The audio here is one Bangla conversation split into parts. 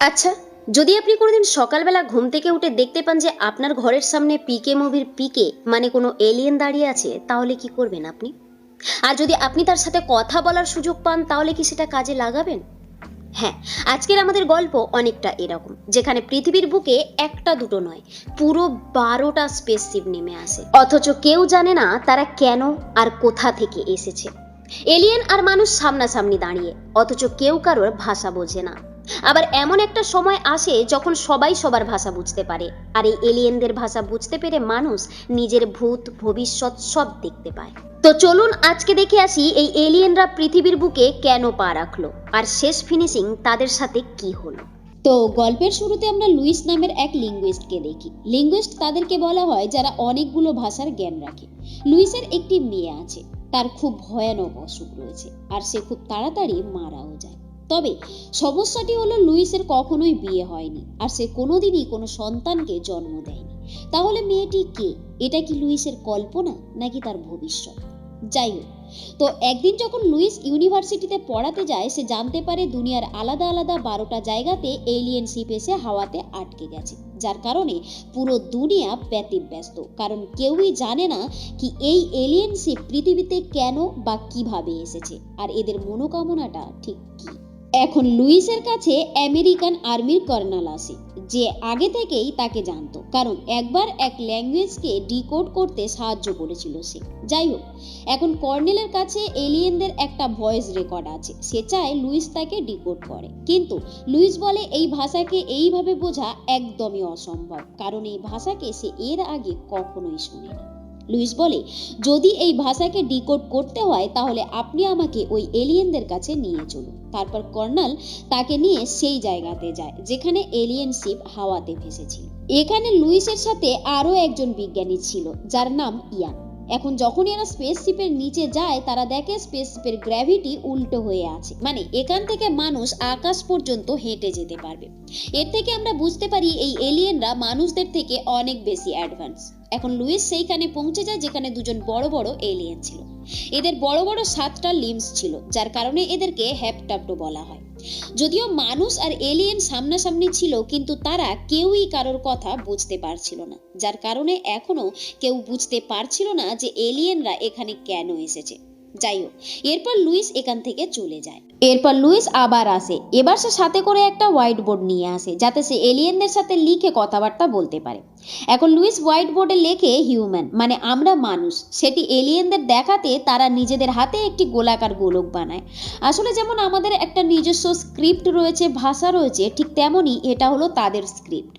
আচ্ছা, যদি আপনি কোনোদিন সকালবেলা ঘুম থেকে উঠে দেখতে পান যে আপনার ঘরের সামনে পিকে মুভির পিকে মানে কোনো এলিয়েন দাঁড়িয়ে আছে, তাহলে কি করবেন আপনি? আর যদি আপনি তার সাথে কথা বলার সুযোগ পান, তাহলে কি সেটা কাজে লাগাবেন? হ্যাঁ, আজকের আমাদের গল্প অনেকটা এরকম, যেখানে পৃথিবীর বুকে একটা দুটো নয়, পুরো 12টা স্পেসশিপ নেমে আসে, অথচ কেউ জানে না তারা কেন আর কোথা থেকে এসেছে। এলিয়েন আর মানুষ সামনাসামনি দাঁড়িয়ে, অথচ কেউ কারোর ভাষা বোঝে না। আবার এমন একটা সময় আসে যখন সবাই সবার ভাষা বুঝতে পারে, আর এই এলিয়েনদের ভাষা বুঝতে পেরে মানুষ নিজের ভূত ভবিষ্যৎ সব দেখতে পায়। তো চলুন আজকে দেখে আসি এই এলিয়েনরা পৃথিবীর বুকে কেন পা রাখলো, আর শেষ ফিনিশিং তাদের সাথে কি হলো। তো গল্পের শুরুতে আমরা লুইস নামের এক লিঙ্গুইস্টকে দেখি। লিঙ্গুইস্ট তাদেরকে বলা হয় যারা অনেকগুলো ভাষার জ্ঞান রাখে। লুইসের একটি মেয়ে আছে, তার খুব ভয়ানক অসুখ রয়েছে আর সে খুব তাড়াতাড়ি মারাও যায়। তবে সমস্যাটি হলো লুইসের কখনোই বিয়ে হয়নি আর সে কোনোদিনই কোনো সন্তানকে জন্ম দেয়নি। তাহলে মেয়েটি কে? এটা কি লুইসের কল্পনা নাকি তার ভবিষ্যৎ? যাই হোক, তো একদিন যখন লুইস ইউনিভার্সিটিতে পড়াতে যায়, সে জানতে পারে দুনিয়ার আলাদা আলাদা 12টা জায়গাতে এলিয়েন শিপ এসে হাওয়াতে আটকে গেছে, যার কারণে পুরো দুনিয়া ব্যতিব্যস্ত। কারণ কেউই জানে না কি এই এলিয়েন শিপ পৃথিবীতে কেন বা কিভাবে এসেছে, আর এদের মনোকামনাটা ঠিক কি। এখন লুইসের কাছে আমেরিকান আর্মির কর্নেল আসে, যে আগে থেকেই তাকে জানতো, কারণ একবার এক ল্যাঙ্গুয়েজকে ডিকোড করতে সাহায্য করেছিল সে। যাই হোক, এখন কর্নেলের কাছে এলিয়েনদের একটা ভয়েস রেকর্ড আছে, সে চায় লুইস তাকে ডিকোড করে, কিন্তু লুইস বলে এই ভাষাকে এইভাবে বোঝা একদমই অসম্ভব, কারণ এই ভাষাকে সে এর আগে কখনোই শোনেনি। লুইস বলে, যদি এই ভাষাকে ডিকোড করতে হয় তাহলে আপনি আমাকে ওই এলিয়েনদের কাছে নিয়ে চলুন। তারপর কর্নেল তাকে নিয়ে সেই জায়গাতে যায় যেখানে এলিয়েন শিপ হাওয়াতে ভেসেছিল। এখানে লুইসের সাথে আরো একজন বিজ্ঞানী ছিল, যার নাম ইয়ান। এখন যখন এরা স্পেসশিপের নিচে যায়, তারা দেখে স্পেসশিপের গ্র্যাভিটি উল্টো হয়ে আছে, মানে এখান থেকে মানুষ আকাশ পর্যন্ত হেঁটে যেতে পারবে। এর থেকে আমরা বুঝতে পারি এই এলিয়েনরা মানুষদের থেকে অনেক বেশি অ্যাডভান্স। এখন লুইস সেইখানে পৌঁছে যায় যেখানে দুজন বড় বড় এলিয়েন ছিল। এদের বড় বড় 7টা লিম্স ছিল, যার কারণে এদেরকে হ্যাপটাপ্টো বলা হয়। যদিও মানুষ আর এলিয়েন সামনাসামনি ছিল, কিন্তু তারা কেউই কারোর কথা বুঝতে পারছিল না, যার কারণে এখনো কেউ বুঝতে পারছিল না যে এলিয়েনরা এখানে কেন এসেছে। যাই হোক, এরপর লুইস এখান থেকে চলে যায়। এরপর লুইস আবার আসে, এবার সে সাথে করে একটা হোয়াইট বোর্ড নিয়ে আসে যাতে সে এলিয়েনদের সাথে লিখে কথাবার্তা বলতে পারে। এখন লুইস হোয়াইট বোর্ডে লেখে হিউম্যান, মানে আমরা মানুষ। সেটি এলিয়েনদের দেখাতে তারা নিজেদের হাতে একটি গোলাকার গোলক বানায়। আসলে যেমন আমাদের একটা নিজস্ব স্ক্রিপ্ট রয়েছে, ভাষা রয়েছে, ঠিক তেমনই এটা হলো তাদের স্ক্রিপ্ট।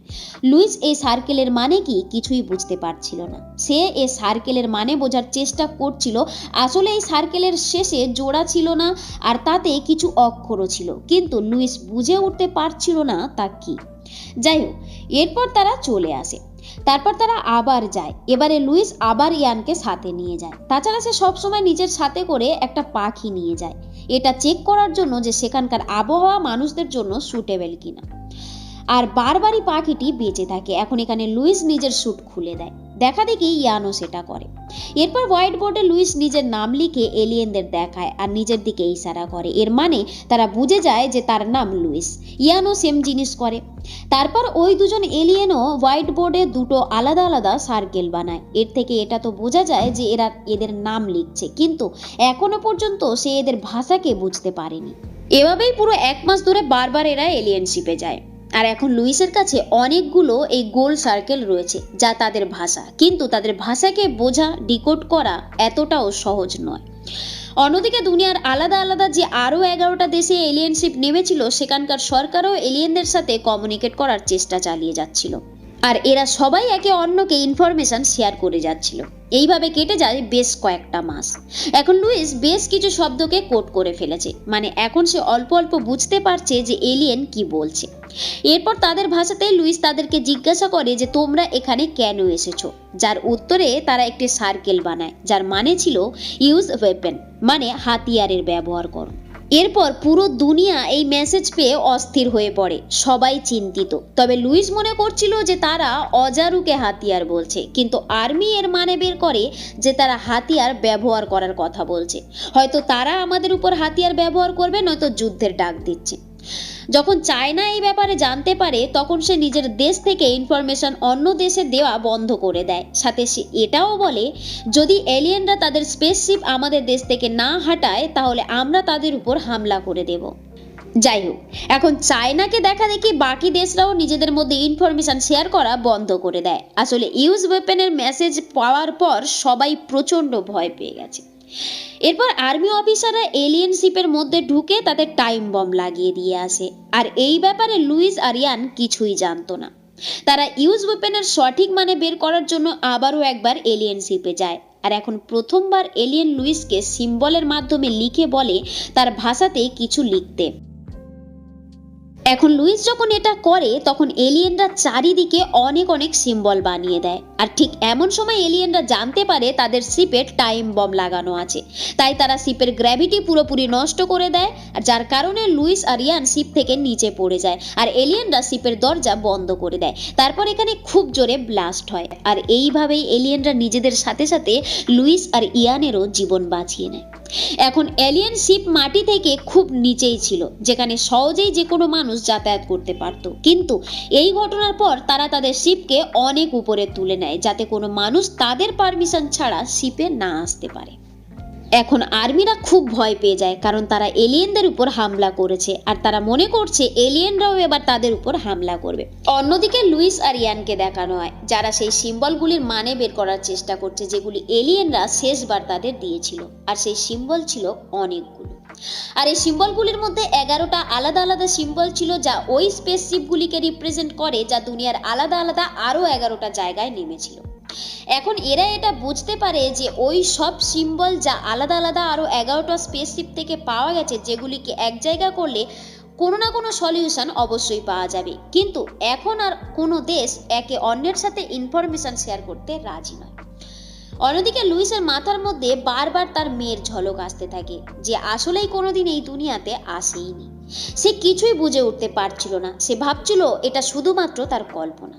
লুইস এই সার্কেলের মানে কি কিছুই বুঝতে পারছিল না। সে এই সার্কেলের মানে বোঝার চেষ্টা করছিল। আসলে এই সার্কেলের শেষে জোড়া ছিল না, আর তাতে কিছু অক্ষরও ছিল, কিন্তু লুইস বুঝে উঠতে পারছিল না তা কি। যাই হোক, এরপর তারা চলে আসে। তারপর তারা আবার যায়। এবারে লুইস আবার ইয়ানকে সাথে নিয়ে যায়। তাছাড়া সে সবসময় নিজের সাথে করে একটা পাখি নিয়ে যায়, এটা চেক করার জন্য যে সেখানকার আবহাওয়া মানুষদের জন্য সুটেবল কিনা। আর বারবারই পাখিটি বেঁচে থাকে। এখন এখানে লুইস নিজের স্যুট খুলে দেয়, দেখা দেখি ইয়ানও সেটা করে। এরপর হোয়াইট বোর্ডে লুইস নিজের নাম লিখে এলিয়েনদের দেখায় আর নিজের দিকে ইশারা করে, এর মানে তারা বুঝে যায় যে তার নাম লুইস। ইয়ানও সেম জিনিস করে। তারপর ওই দুজন এলিয়েনও হোয়াইট বোর্ডে দুটো আলাদা আলাদা সার্কেল বানায়। এর থেকে এটা তো বোঝা যায় যে এরা এদের নাম লিখছে, কিন্তু এখনো পর্যন্ত সে এদের ভাষাকে বুঝতে পারেনি। এভাবেই পুরো 1 মাস ধরে বারবার এরা এলিয়েন শিপে যায়। আর এখন লুইসের কাছে অনেকগুলো এই গোল সার্কেল রয়েছে যা তাদের ভাষা, কিন্তু তাদের ভাষাকে বোঝা, ডিকোড করা এতটাও সহজ নয়। অন্যদিকে দুনিয়ার আলাদা আলাদা যে আরো 11টা দেশে এলিয়েন শিপ নেমেছিল, সেখানকার সরকারও এলিয়েনদের সাথে কমিউনিকেট করার চেষ্টা চালিয়ে যাচ্ছিল, আর এরা সবাই একে অন্যকে ইনফরমেশন শেয়ার করে যাচ্ছিল। এইভাবে কেটে যায় বেশ কয়েকটা মাস। এখন লুইস বেশ কিছু শব্দকে কোড করে ফেলেছে, মানে এখন সে অল্প অল্প বুঝতে পারছে যে এলিয়েন কি বলছে। এরপর তাদের ভাষাতেই লুইস তাদেরকে জিজ্ঞাসা করে যে তোমরা এখানে কেন এসেছো, যার উত্তরে তারা একটি সার্কেল বানায়, যার মানে ছিল ইউজ ওয়েপেন, মানে হাতিয়ারের ব্যবহার করো। এরপর পুরো দুনিয়া এই মেসেজ পেয়ে অস্থির হয়ে পড়ে, সবাই চিন্তিত। তবে লুইস মনে করছিল যে তারা অজারুকে হাতিয়ার বলছে, কিন্তু আর্মি এর মানে বের করে যে তারা হাতিয়ার ব্যবহার করার কথা বলছে। হয়তো তারা আমাদের উপর হাতিয়ার ব্যবহার করবে, নয়তো যুদ্ধের ডাক দিচ্ছে। যখন চায়না এই ব্যাপারে জানতে পারে তখন সে নিজের দেশ থেকে ইনফরমেশন অন্য দেশে দেওয়া বন্ধ করে দেয়। সাথে সে এটাও বলে যদি এলিয়েনরা তাদের স্পেসশিপ আমাদের দেশ থেকে না হাঁটায় তাহলে আমরা তাদের উপর হামলা করে দেব। যাই হোক, এখন চায়নাকে দেখা দেখি বাকি দেশরাও নিজেদের মধ্যে ইনফরমেশন শেয়ার করা বন্ধ করে দেয়। আসলে ইউজ ওয়েপেনের মেসেজ পাওয়ার পর সবাই প্রচন্ড ভয় পেয়ে গেছে। এরপর আর্মি অফিসাররা এলিয়েন শিপের মধ্যে ঢুকে তাদের টাইম বম লাগিয়ে দিয়ে আসে। আর এই ব্যাপারে লুইস আর ইয়ান কিছুই জানতো না। তারা ইউজ ওয়েপেনের সঠিক মানে বের করার জন্য আবারও একবার এলিয়েন শিপে যায়। আর এখন প্রথমবার এলিয়েন লুইসকে সিম্বলের মাধ্যমে লিখে বলে তার ভাষাতেই কিছু লিখতে। এখন লুইস যখন এটা করে তখন এলিয়েনরা চারিদিকে অনেক অনেক সিম্বল বানিয়ে দেয়। আর ঠিক এমন সময় এলিয়েনরা জানতে পারে তাদের শিপে টাইম বম লাগানো আছে, তাই তারা শিপের গ্র্যাভিটি পুরোপুরি নষ্ট করে দেয়। আর যার কারণে লুইস আর ইয়ান শিপ থেকে নিচে পড়ে যায় আর এলিয়েনরা শিপের দরজা বন্ধ করে দেয়। তারপর এখানে খুব জোরে ব্লাস্ট হয় আর এইভাবেই এলিয়েনরা নিজেদের সাথে সাথে লুইস আর ইয়ানেরও জীবন বাঁচিয়ে নেয়। এখন এলিয়েন শিপ মাটি থেকে খুব নিচেই ছিল, যেখানে সহজেই যে কোনো মানুষ যাতায়াত করতে পারত। কিন্তু এই ঘটনার পর তারা তাদের শিপকে অনেক উপরে তুলে নেয় যাতে কোনো মানুষ তাদের পারমিশন ছাড়া শিপে না আসতে পারে। এখন আর্মিরা খুব ভয় পেয়ে যায়, কারণ তারা এলিয়েনদের উপর হামলা করেছে আর তারা মনে করছে এলিয়েনরাও এবার তাদের উপর হামলা করবে। অন্যদিকে লুইস আর ইয়ানকে দেখানো হয় যারা সেই সিম্বলগুলির মানে বের করার চেষ্টা করছে যেগুলি এলিয়েনরা শেষবার তাদের দিয়েছিল। আর সেই সিম্বল ছিল অনেকগুলো। আর এই সিম্বলগুলির মধ্যে 11টা আলাদা আলাদা সিম্বল ছিল যা ওই স্পেসশিপগুলিকে রিপ্রেজেন্ট করে যা দুনিয়ার আলাদা আলাদা আরো 11টা জায়গায় নেমেছিল। এখন এরা এটা বুঝতে পারে যে ওই সব সিম্বল যা আলাদা আলাদা আরো 11টা স্পেসশিপ থেকে পাওয়া গেছে, যেগুলিকে এক জায়গা করলে কোনো না কোনো সলিউশন অবশ্যই পাওয়া যাবে। কিন্তু এখন আর কোনো দেশ একে অন্যের সাথে ইনফরমেশন শেয়ার করতে রাজি নয়। অন্যদিকে লুইসের মাথার মধ্যে বারবার তার মেয়ের ঝলক আসতে থাকে, যে আসলেই কোনোদিন এই দুনিয়াতে আসেইনি। সে কিছুই বুঝে উঠতে পারছিল না। সে ভাবছিল এটা শুধুমাত্র তার কল্পনা।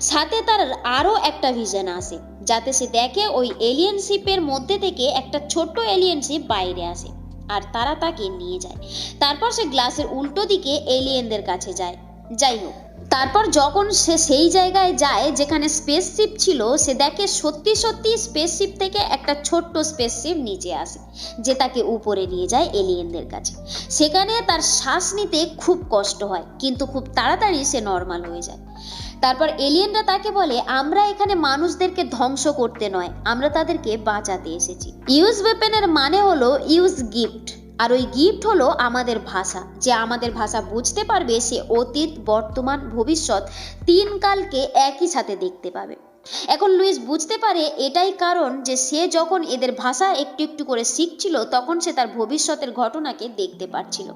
সাথে তার আরো একটা ভিশন আসে, যাতে সে দেখে ওই এলিয়েন শিপের মধ্যে থেকে একটা ছোট্ট এলিয়েন শিপ বাইরে আসে আর তারা তাকে নিয়ে যায়। তারপর সে গ্লাসের উল্টো দিকে এলিয়েনদের কাছে যায়। যাই হোক, তারপর যখন সে সেই জায়গায় যায় যেখানে স্পেসশিপ ছিল, সে দেখে সত্যি সত্যি স্পেসশিপ থেকে একটা ছোট্ট স্পেসশিপ নিচে আসে যে তাকে উপরে নিয়ে যায় এলিয়েনদের কাছে। সেখানে তার শ্বাস নিতে খুব কষ্ট হয়, কিন্তু খুব তাড়াতাড়ি সে নর্মাল হয়ে যায়। তারপর এলিয়েনরা তাকে বলে আমরা এখানে মানুষদেরকে ধ্বংস করতে নয়, আমরা তাদেরকে বাঁচাতে এসেছি। ইউজ ওয়েপেনের মানে হলো ইউজ গিফট, আর ওই গিফট হলো আমাদের ভাষা। যে আমাদের ভাষা বুঝতে পারবে সে অতীত, বর্তমান, ভবিষ্যৎ 3 কালকে একই সাথে দেখতে পাবে। এখন লুইস বুঝতে পারে এটাই কারণ যে সে যখন এদের ভাষা একটু একটু করে শিখছিল তখন সে তার ভবিষ্যতের ঘটনাকে দেখতে পারছিল।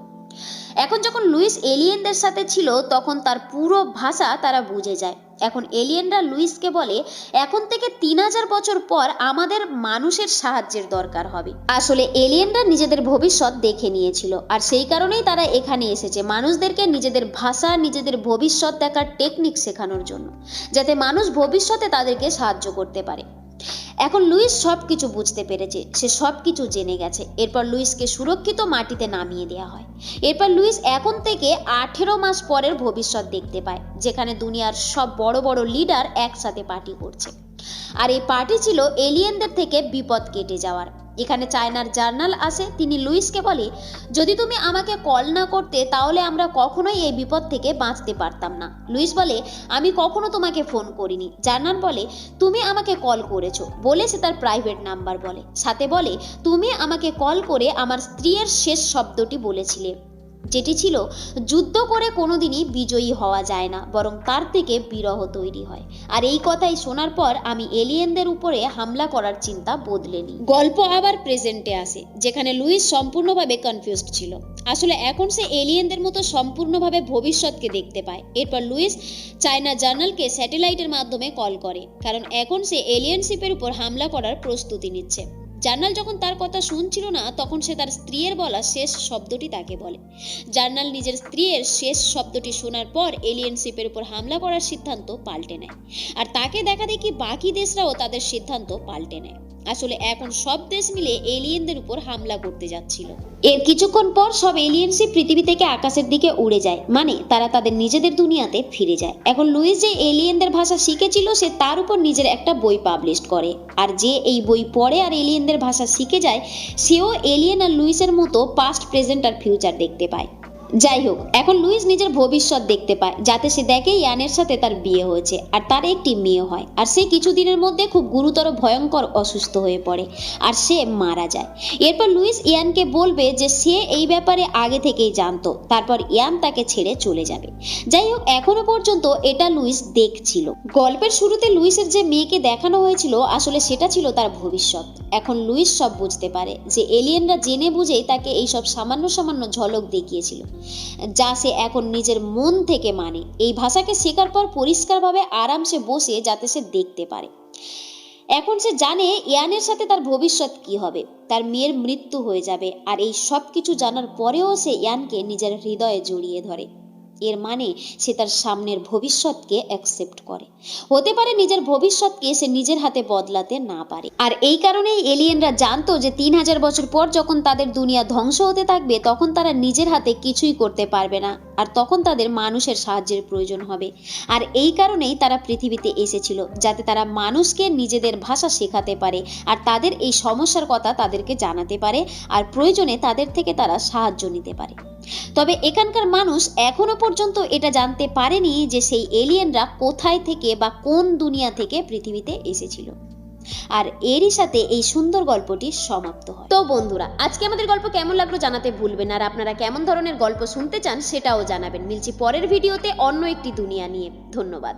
এখন যখন লুইস এলিয়েনদের সাথে ছিল তখন তার পুরো ভাষা তারা বুঝে যায়। এখন এলিয়েনরা লুইসকে বলে এখন থেকে 3000 বছর পর আমাদের মানুষের সাহায্যের দরকার হবে। আসলে এলিয়েনরা নিজেদের ভবিষ্যৎ দেখে নিয়েছিল, আর সেই কারণেই তারা এখানে এসেছে মানুষদেরকে নিজেদের ভাষা, নিজেদের ভবিষ্যৎ দেখার টেকনিক শেখানোর জন্য, যাতে মানুষ ভবিষ্যতে তাদেরকে সাহায্য করতে পারে। এখন লুইস সবকিছু বুঝতে পেরেছে, সে সবকিছু জেনে গেছে। এরপর লুইসকে সুরক্ষিত মাটিতে নামিয়ে দেওয়া হয়। এরপর লুইস এখন থেকে 18 মাস পরের ভবিষ্যৎ দেখতে পায়, যেখানে দুনিয়ার সব বড় বড় লিডার একসাথে পার্টি করছে। আর এই পার্টি ছিল এলিয়েনদের থেকে বিপদ কেটে যাওয়ার। এখানে চায়নার জার্নাল আসে, তিনি লুইসকে বলে যদি তুমি আমাকে কল না করতে তাহলে আমরা কখনোই এই বিপদ থেকে বাঁচতে পারতাম না। লুইস বলে আমি কখনো তোমাকে ফোন করিনি। জার্নাল বলে তুমি আমাকে কল করেছো, বলে সে তার প্রাইভেট নাম্বার বলে। সাথে বলে তুমি আমাকে কল করে আমার স্ত্রীর শেষ শব্দটি বলেছিলে, যেটি ছিল যুদ্ধ করে কোনোদিনই বিজয়ী হওয়া যায় না, বরং তার থেকে বিরহ তৈরি হয়। আর এই কথাই শোনার পর আমি এলিয়েনদের উপরে হামলা করার চিন্তা বদলে নিই। গল্প আবার প্রেজেন্টে আসে, যেখানে লুইস সম্পূর্ণভাবে কনফিউজড ছিল। আসলে এখন সে এলিয়েনদের মতো সম্পূর্ণভাবে ভবিষ্যৎকে দেখতে পায়। এরপর লুইস চায়না জার্নালকে স্যাটেলাইটের মাধ্যমে কল করে, কারণ এখন সে এলিয়েন শিপের উপর হামলা করার প্রস্তুতি নিচ্ছে। জার্নাল যখন তার কথা শুনছিল না তখন সে তার স্ত্রীর বলা শেষ শব্দটি তাকে বলে। জার্নাল নিজের স্ত্রীর শেষ শব্দটি শোনার পর এলিয়েন শিপের উপর হামলা করার সিদ্ধান্ত পাল্টে নেয়, আর তাকে দেখা দেখি বাকি দেশরাও তাদের সিদ্ধান্ত পাল্টে নেয়। আসলে এখন সব দেশ মিলে এলিয়েনদের উপর হামলা করতে যাচ্ছিল। এর কিছুক্ষণ পর সব এলিয়েনসই পৃথিবী থেকে আকাশের দিকে উড়ে যায়, মানে তারা তাদের নিজেদের দুনিয়াতে ফিরে যায়। এখন লুইস যে এলিয়েনদের ভাষা শিখেছিল সে তার উপর নিজের একটা বই পাবলিশ করে, আর যে এই বই পড়ে আর এলিয়েনদের ভাষা শিখে যায় সেও এলিয়েন আর লুইসের মতো পাস্ট, প্রেজেন্ট আর ফিউচার দেখতে পায়। যাই হোক, এখন লুইস নিজের ভবিষ্যৎ দেখতে পায়, যাতে সে দেখে ইয়ানের সাথে তার বিয়ে হয়েছে আর তার একটি মেয়ে হয়, আর সে কিছুদিনের মধ্যে খুব গুরুতর ভয়ঙ্কর অসুস্থ হয়ে পড়ে আর সে মারা যায়। এরপর লুইস ইয়ানকে বলবে যে সে এই ব্যাপারে আগে থেকেই জানতো, তারপর ইয়ান তাকে ছেড়ে চলে যাবে। যাই হোক, এখনো পর্যন্ত এটা লুইস দেখছিল। গল্পের শুরুতে লুইসের যে মেয়েকে দেখানো হয়েছিল আসলে সেটা ছিল তার ভবিষ্যৎ। এখন লুইস সব বুঝতে পারে যে এলিয়েনরা জেনে বুঝেই তাকে এইসব সামান্য সামান্য ঝলক দেখিয়েছিল, যা সে এখন নিজের মন থেকে মানে। এই ভাষাকে শেখার পর পরিষ্কারভাবে আরামসে বসে যাতে সে দেখতে পারে। এখন সে জানে ইয়ানের সাথে তার ভবিষ্যৎ কি হবে, তার মেয়ের মৃত্যু হয়ে যাবে, আর এই সব কিছু জানার পরেও সে ইয়ানকে নিজের হৃদয়ে জড়িয়ে ধরে। এর মানে সে তার সামনের ভবিষ্যৎকে অ্যাকসেপ্ট করে। হতে পারে নিজের ভবিষ্যৎকে সে নিজের হাতে বদলাতে না পারে, আর এই কারণেই এলিয়েনরা জানতো যে 3000 বছর পর যখন তাদের দুনিয়া ধ্বংস হতে থাকবে তখন তারা নিজের হাতে কিছুই করতে পারবে না, আর তখন তাদের মানুষের সাহায্যের প্রয়োজন হবে। আর এই কারণেই তারা পৃথিবীতে এসেছিল, যাতে তারা মানুষকে নিজেদের ভাষা শেখাতে পারে আর তাদের এই সমস্যার কথা তাদেরকে জানাতে পারে, আর প্রয়োজনে তাদের থেকে তারা সাহায্য নিতে পারে। তবে এখানকার মানুষ এখনো পর্যন্ত এটা জানতে পারেনি যে সেই এলিয়েনরা কোথায় থেকে বা কোন দুনিয়া থেকে পৃথিবীতে এসেছিল। আর এরই সাথে এই সুন্দর গল্পটি সমাপ্ত হয়। তো বন্ধুরা, আজকে আমাদের গল্প কেমন লাগলো জানাতে ভুলবেন, আর আপনারা কেমন ধরনের গল্প শুনতে চান সেটাও জানাবেন। মিলছি পরের ভিডিওতে অন্য একটি দুনিয়া নিয়ে। ধন্যবাদ।